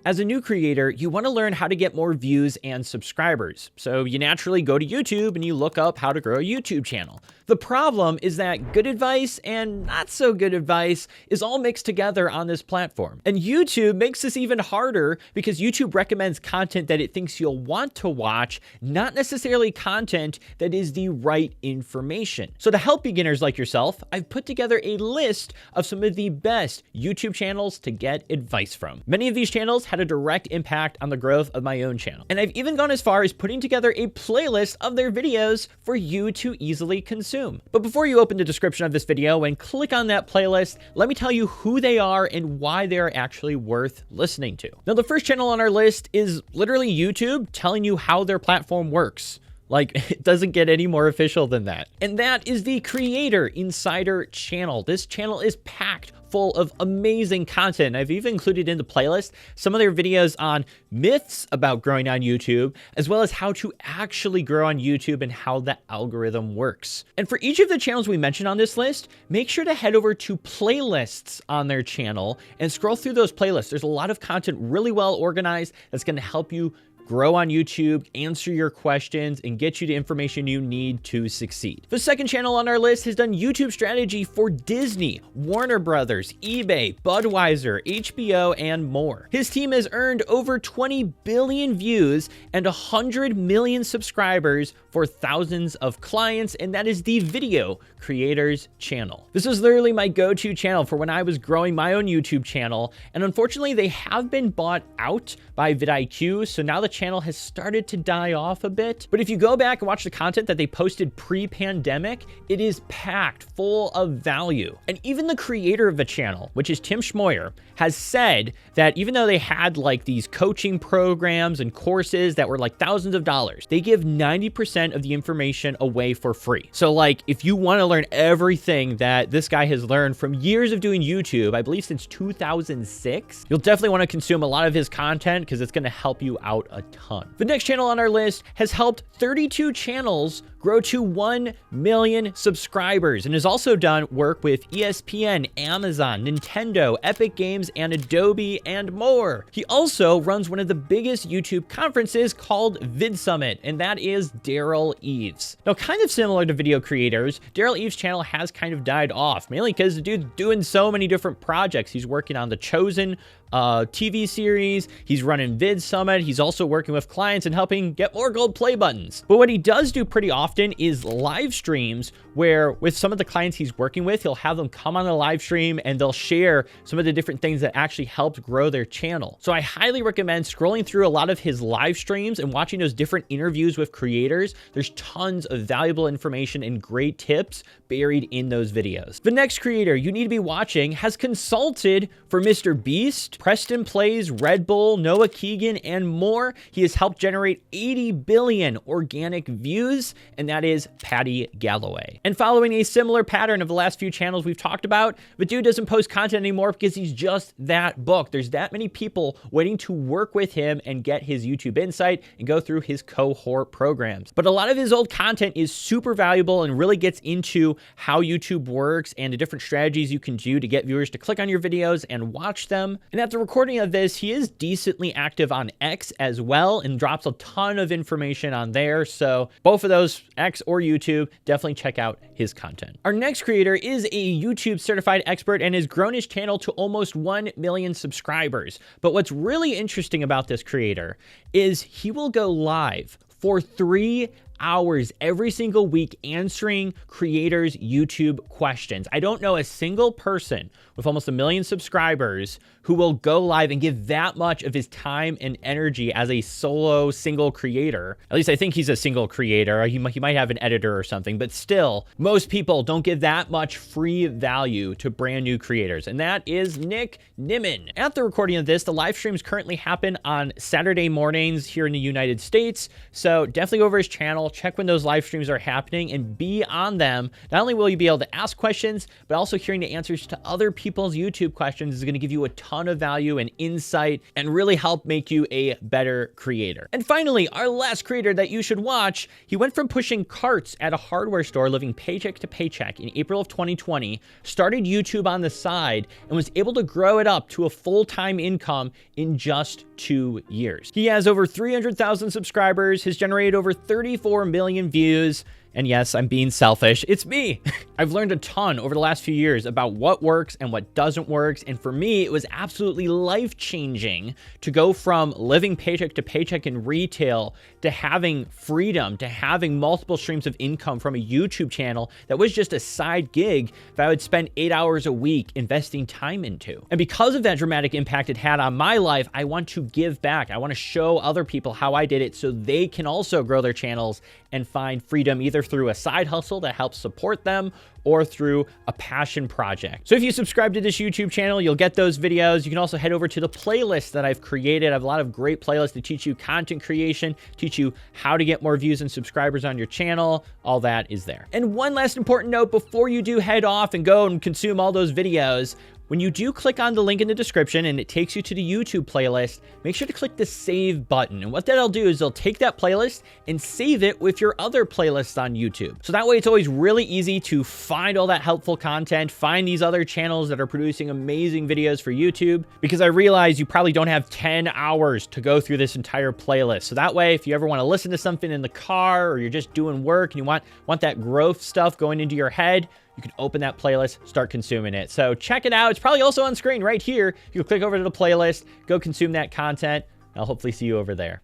As a new creator, you want to learn how to get more views and subscribers. So you naturally go to YouTube and you look up how to grow a YouTube channel. The problem is that good advice and not so good advice is all mixed together on this platform. And YouTube makes this even harder because YouTube recommends content that it thinks you'll want to watch, not necessarily content that is the right information. So to help beginners like yourself, I've put together a list of some of the best YouTube channels to get advice from. Many of these channels had a direct impact on the growth of my own channel. And I've even gone as far as putting together a playlist of their videos for you to easily consume. But before you open the description of this video and click on that playlist, let me tell you who they are and why they are actually worth listening to. Now, the first channel on our list is literally YouTube telling you how their platform works. Like, it doesn't get any more official than that. And that is the Creator Insider channel. This channel is packed full of amazing content. I've even included in the playlist some of their videos on myths about growing on YouTube, as well as how to actually grow on YouTube and how the algorithm works. And for each of the channels we mentioned on this list, make sure to head over to playlists on their channel and scroll through those playlists. There's a lot of content really well organized that's going to help you grow on YouTube, answer your questions, and get you the information you need to succeed. The second channel on our list has done YouTube strategy for Disney, Warner Brothers, eBay, Budweiser, HBO, and more. His team has earned over 20 billion views and 100 million subscribers for thousands of clients, and that is the Video Creators channel. This was literally my go-to channel for when I was growing my own YouTube channel, and unfortunately, they have been bought out by vidIQ, so now the channel has started to die off a bit. But if you go back and watch the content that they posted pre-pandemic, it is packed full of value. And even the creator of the channel, which is Tim Schmoyer, has said that even though they had like these coaching programs and courses that were like thousands of dollars, they give 90% of the information away for free. So like, if you want to learn everything that this guy has learned from years of doing YouTube, I believe since 2006, you'll definitely want to consume a lot of his content because it's going to help you out a ton. The next channel on our list has helped 32 channels grow to 1 million subscribers and has also done work with ESPN, Amazon, Nintendo, Epic Games, and Adobe, and more. He also runs one of the biggest YouTube conferences called VidSummit, and that is Daryl Eves. Now, kind of similar to Video Creators, Daryl Eves' channel has kind of died off, mainly because the dude's doing so many different projects. He's working on The Chosen TV series, he's running VidSummit, he's also working with clients and helping get more gold play buttons. But what he does do pretty often is live streams where with some of the clients he's working with, he'll have them come on the live stream and they'll share some of the different things that actually helped grow their channel. So I highly recommend scrolling through a lot of his live streams and watching those different interviews with creators. There's tons of valuable information and great tips buried in those videos. The next creator you need to be watching has consulted for Mr. Beast, Preston Plays, Red Bull, Noah Keegan, and more. He has helped generate 80 billion organic views, and that is Patty Galloway. And following a similar pattern of the last few channels we've talked about, the dude doesn't post content anymore because he's just that booked. There's that many people waiting to work with him and get his YouTube insight and go through his cohort programs. But a lot of his old content is super valuable and really gets into how YouTube works and the different strategies you can do to get viewers to click on your videos and watch them. And at the recording of this, he is decently active on X as well and drops a ton of information on there. So both of those, X or YouTube, definitely check out his content. Our next creator is a YouTube certified expert and has grown his channel to almost 1 million subscribers. But what's really interesting about this creator is he will go live for 3 hours every single week answering creators' YouTube questions. I don't know a single person with almost 1 million subscribers who will go live and give that much of his time and energy as a solo single creator. At least I think he's a single creator. He might have an editor or something, but still, most people don't give that much free value to brand new creators, and that is Nick Nimmin. At the recording of this, the live streams currently happen on Saturday mornings here in the United States, so definitely go over his channel, channel, check when those live streams are happening, and be on them. Not only will you be able to ask questions, but also hearing the answers to other people's YouTube questions is going to give you a ton of value and insight and really help make you a better creator. And finally, our last creator that you should watch, he went from pushing carts at a hardware store living paycheck to paycheck in April of 2020, started YouTube on the side, and was able to grow it up to a full-time income in just 2 years. He has over 300,000 subscribers, has generated over 34 million views, and yes, I'm being selfish. It's me. I've learned a ton over the last few years about what works and what doesn't work. And for me, it was absolutely life-changing to go from living paycheck to paycheck in retail to having freedom, to having multiple streams of income from a YouTube channel that was just a side gig that I would spend 8 hours a week investing time into. And because of that dramatic impact it had on my life, I want to give back. I want to show other people how I did it so they can also grow their channels and find freedom either through a side hustle that helps support them or through a passion project. So if you subscribe to this YouTube channel, you'll get those videos. You can also head over to the playlist that I've created. I have a lot of great playlists to teach you content creation, teach you how to get more views and subscribers on your channel. All that is there. And one last important note before you do head off and go and consume all those videos, when you do click on the link in the description and it takes you to the YouTube playlist, make sure to click the save button. And what that'll do is they'll take that playlist and save it with your other playlists on YouTube. So that way it's always really easy to find all that helpful content, find these other channels that are producing amazing videos for YouTube, because I realize you probably don't have 10 hours to go through this entire playlist. So that way, if you ever want to listen to something in the car or you're just doing work and you want that growth stuff going into your head, you can open that playlist, start consuming it. So check it out. It's probably also on screen right here. You can click over to the playlist, go consume that content, and I'll hopefully see you over there.